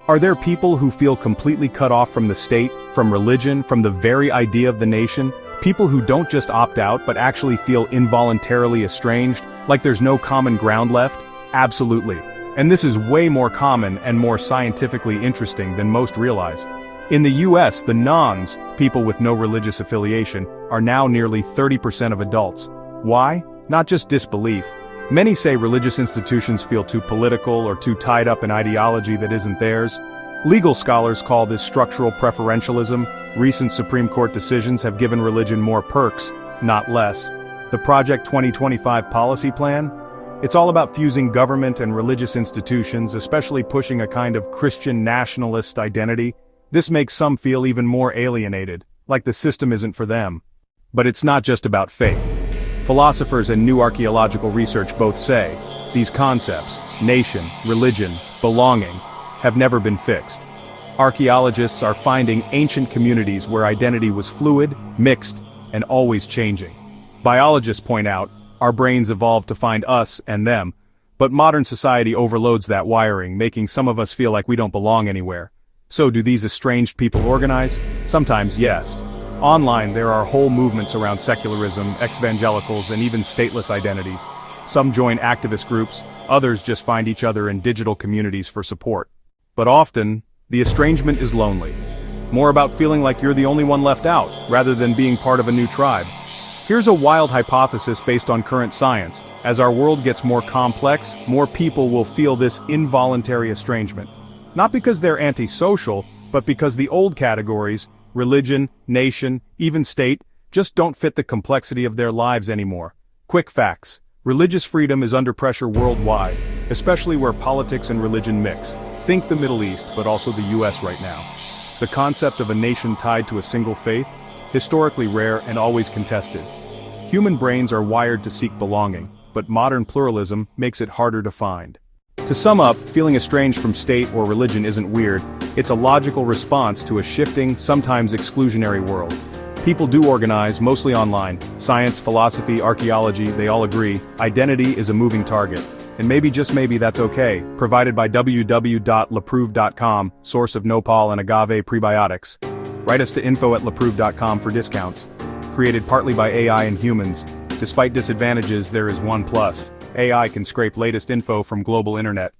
Are there people who feel completely cut off from the state, from religion, from the very idea of the nation? People who don't just opt out but actually feel involuntarily estranged, like there's no common ground left? Absolutely. And this is way more common and more scientifically interesting than most realize. In the US, the nones, people with no religious affiliation, are now nearly 30% of adults. Why? Not just disbelief. Many say religious institutions feel too political or too tied up in ideology that isn't theirs. Legal scholars call this structural preferentialism. Recent Supreme Court decisions have given religion more perks, not less. The Project 2025 policy plan? It's all about fusing government and religious institutions, especially pushing a kind of Christian nationalist identity. This makes some feel even more alienated, like the system isn't for them. But it's not just about faith. Philosophers and new archaeological research both say, these concepts, nation, religion, belonging, have never been fixed. Archaeologists are finding ancient communities where identity was fluid, mixed, and always changing. Biologists point out, our brains evolved to find us and them, but modern society overloads that wiring, making some of us feel like we don't belong anywhere. So do these estranged people organize? Sometimes yes. Online, there are whole movements around secularism, ex-evangelicals, and even stateless identities. Some join activist groups, others just find each other in digital communities for support. But often, the estrangement is lonely. More about feeling like you're the only one left out, rather than being part of a new tribe. Here's a wild hypothesis based on current science. As our world gets more complex, more people will feel this involuntary estrangement. Not because they're antisocial, but because the old categories, religion, nation, even state, just don't fit the complexity of their lives anymore. Quick facts. Religious freedom is under pressure worldwide, especially where politics and religion mix. Think the Middle East, but also the US right now. The concept of a nation tied to a single faith? Historically rare and always contested. Human brains are wired to seek belonging, but modern pluralism makes it harder to find. To sum up, feeling estranged from state or religion isn't weird, it's a logical response to a shifting, sometimes exclusionary world. People do organize, mostly online. Science, philosophy, archaeology, they all agree, identity is a moving target. And maybe, just maybe, that's okay. Provided by www.lapreuve.com, source of nopal and agave prebiotics. Write us to info@lapreuve.com for discounts. Created partly by AI and humans. Despite disadvantages, there is one plus. AI can scrape latest info from global internet.